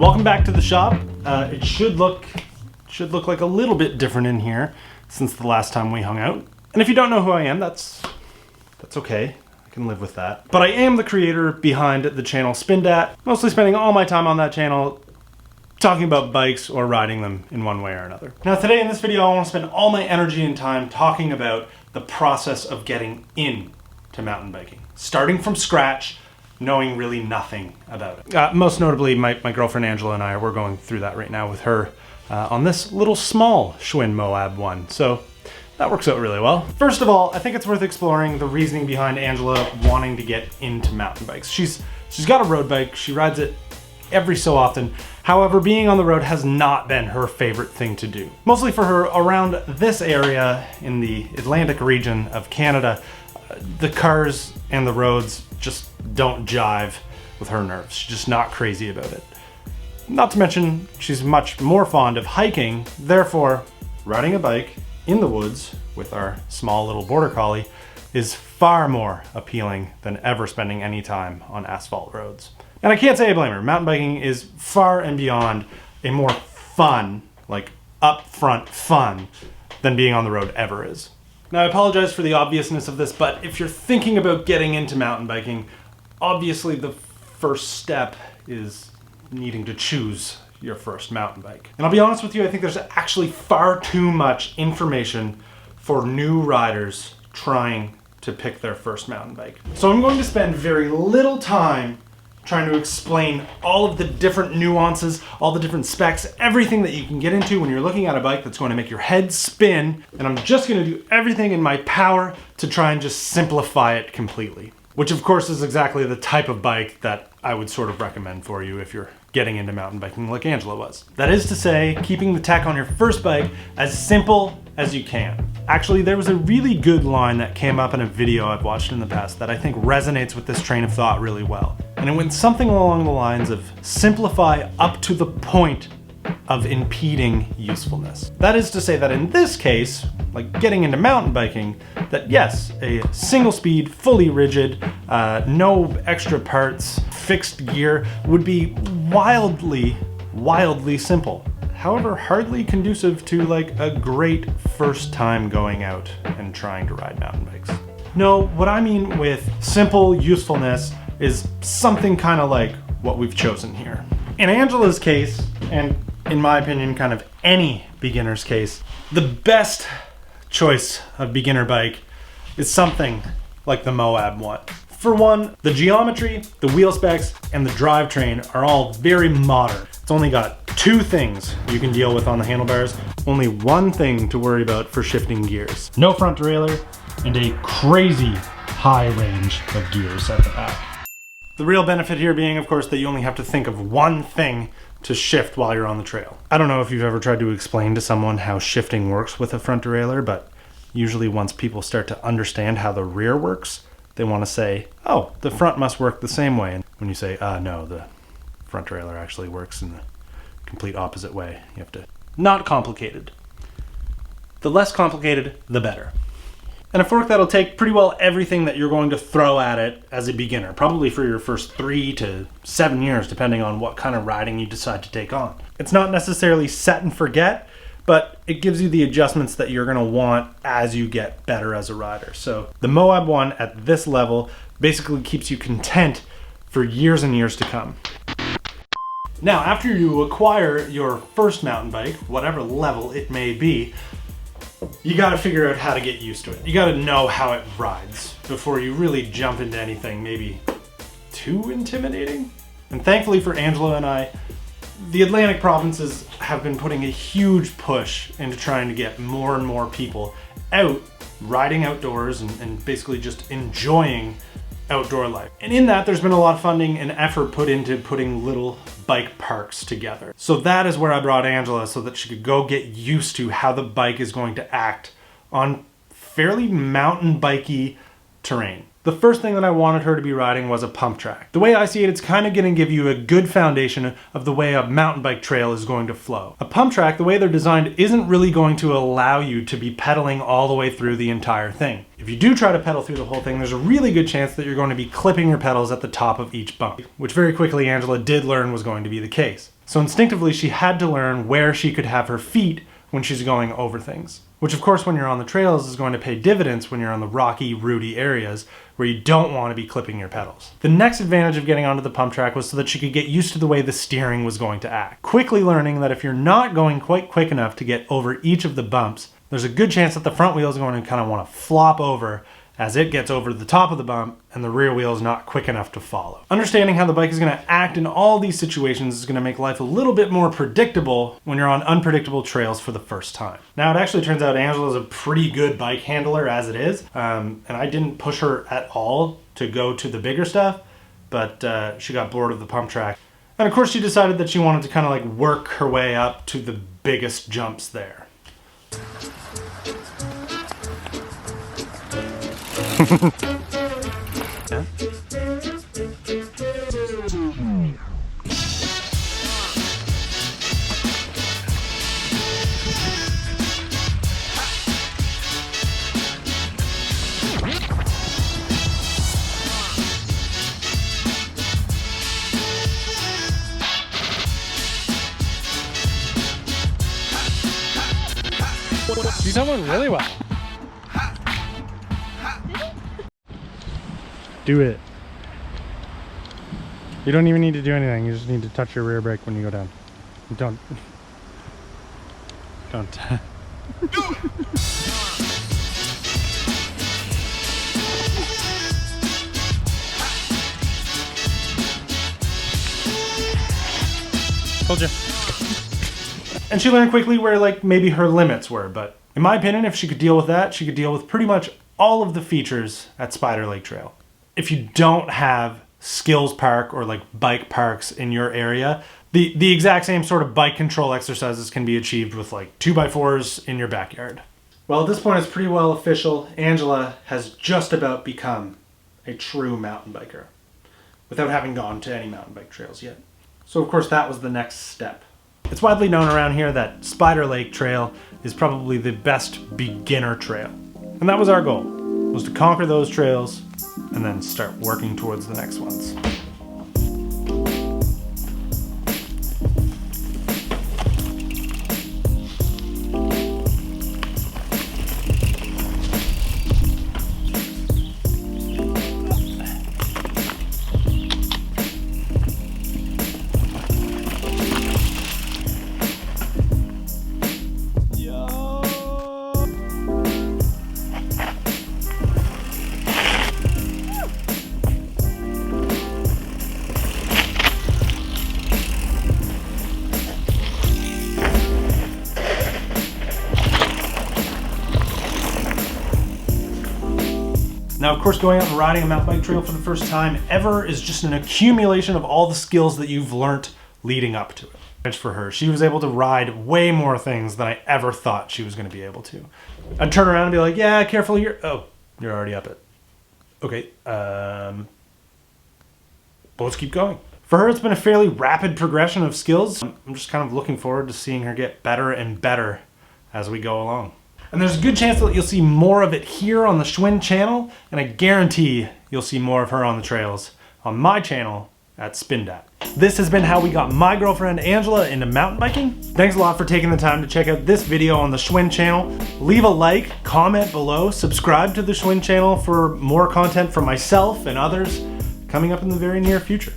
Welcome back to the shop. It should look like a little bit different in here since the last time we hung out. And if you don't know who I am, that's okay. I can live with that. But I am the creator behind the channel Spindat, mostly spending all my time on that channel talking about bikes or riding them in one way or another. Now today in this video, I want to spend all my energy and time talking about the process of getting into mountain biking. Starting from scratch, knowing really nothing about it. Most notably, my girlfriend Angela and I, we're going through that right now with her on this little small Schwinn Moab one. So that works out really well. First of all, I think it's worth exploring the reasoning behind Angela wanting to get into mountain bikes. She's got a road bike, she rides it every so often. However, being on the road has not been her favorite thing to do. Mostly for her, around this area in the Atlantic region of Canada, the cars and the roads just don't jive with her nerves. She's just not crazy about it. Not to mention, she's much more fond of hiking, therefore, riding a bike in the woods with our small little border collie is far more appealing than ever spending any time on asphalt roads. And I can't say I blame her. Mountain biking is far and beyond a more fun, like upfront fun, than being on the road ever is. Now I apologize for the obviousness of this, but if you're thinking about getting into mountain biking, obviously the first step is needing to choose your first mountain bike. And I'll be honest with you, I think there's actually far too much information for new riders trying to pick their first mountain bike. So I'm going to spend very little time trying to explain all of the different nuances, all the different specs, everything that you can get into when you're looking at a bike that's going to make your head spin. And I'm just going to do everything in my power to try and just simplify it completely. Which of course is exactly the type of bike that I would sort of recommend for you if you're getting into mountain biking like Angela was. That is to say, keeping the tech on your first bike as simple as you can. Actually, there was a really good line that came up in a video I've watched in the past that I think resonates with this train of thought really well. And it went something along the lines of simplify up to the point of impeding usefulness. That is to say that in this case, like getting into mountain biking, that yes, a single speed, fully rigid, no extra parts, fixed gear would be wildly simple. However, hardly conducive to like a great first time going out and trying to ride mountain bikes. No, what I mean with simple usefulness is something kind of like what we've chosen here. In Angela's case, and in my opinion, kind of any beginner's case, the best choice of beginner bike is something like the Moab one. For one, the geometry, the wheel specs, and the drivetrain are all very modern. It's only got two things you can deal with on the handlebars, only one thing to worry about for shifting gears. No front derailleur, and a crazy high range of gears at the back. The real benefit here being, of course, that you only have to think of one thing to shift while you're on the trail. I don't know if you've ever tried to explain to someone how shifting works with a front derailleur, but usually once people start to understand how the rear works, they want to say, oh, the front must work the same way. And when you say, no, the front derailleur actually works in the complete opposite way. You have to, not complicated. The less complicated, the better. And a fork that'll take pretty well everything that you're going to throw at it as a beginner, probably for your first 3 to 7 years, depending on what kind of riding you decide to take on. It's not necessarily set and forget, but it gives you the adjustments that you're going to want as you get better as a rider. So the Moab one at this level basically keeps you content for years and years to come. Now, after you acquire your first mountain bike, whatever level it may be, you got to figure out how to get used to it. You got to know how it rides before you really jump into anything maybe too intimidating. And thankfully for Angela and I, the Atlantic provinces have been putting a huge push into trying to get more and more people out riding outdoors and basically just enjoying outdoor life. And in that, there's been a lot of funding and effort put into putting little bike parks together. So that is where I brought Angela so that she could go get used to how the bike is going to act on fairly mountain bikey terrain. The first thing that I wanted her to be riding was a pump track. The way I see it, it's kind of going to give you a good foundation of the way a mountain bike trail is going to flow. A pump track, the way they're designed, isn't really going to allow you to be pedaling all the way through the entire thing. If you do try to pedal through the whole thing, there's a really good chance that you're going to be clipping your pedals at the top of each bump, which very quickly Angela did learn was going to be the case. So instinctively, she had to learn where she could have her feet when she's going over things. Which of course, when you're on the trails, is going to pay dividends when you're on the rocky, rooty areas where you don't want to be clipping your pedals. The next advantage of getting onto the pump track was so that she could get used to the way the steering was going to act. Quickly learning that if you're not going quite quick enough to get over each of the bumps, there's a good chance that the front wheel is going to kind of want to flop over as it gets over the top of the bump and the rear wheel is not quick enough to follow. Understanding how the bike is going to act in all these situations is going to make life a little bit more predictable when you're on unpredictable trails for the first time. Now, it actually turns out Angela's a pretty good bike handler as it is, and I didn't push her at all to go to the bigger stuff, but she got bored of the pump track. And of course, she decided that she wanted to kind of like work her way up to the biggest jumps there. Yeah. She's doing really well. Do it. You don't even need to do anything. You just need to touch your rear brake when you go down. Don't. Told you. And she learned quickly where like maybe her limits were, but in my opinion, if she could deal with that, she could deal with pretty much all of the features at Spider Lake Trail. If you don't have skills park or like bike parks in your area, the exact same sort of bike control exercises can be achieved with like 2x4s in your backyard. Well, at this point, it's pretty well official. Angela has just about become a true mountain biker without having gone to any mountain bike trails yet. So of course, that was the next step. It's widely known around here that Spider Lake Trail is probably the best beginner trail. And that was our goal, was to conquer those trails and then start working towards the next ones. Now, of course, going out and riding a mountain bike trail for the first time ever is just an accumulation of all the skills that you've learnt leading up to it. It's for her. She was able to ride way more things than I ever thought she was going to be able to. I'd turn around and be like, yeah, careful here. Oh, you're already up it. Okay, but let's keep going. For her, it's been a fairly rapid progression of skills. I'm just kind of looking forward to seeing her get better and better as we go along. And there's a good chance that you'll see more of it here on the Schwinn channel, and I guarantee you'll see more of her on the trails on my channel at Spindat. This has been how we got my girlfriend Angela into mountain biking. Thanks a lot for taking the time to check out this video on the Schwinn channel. Leave a like, comment below, subscribe to the Schwinn channel for more content from myself and others coming up in the very near future.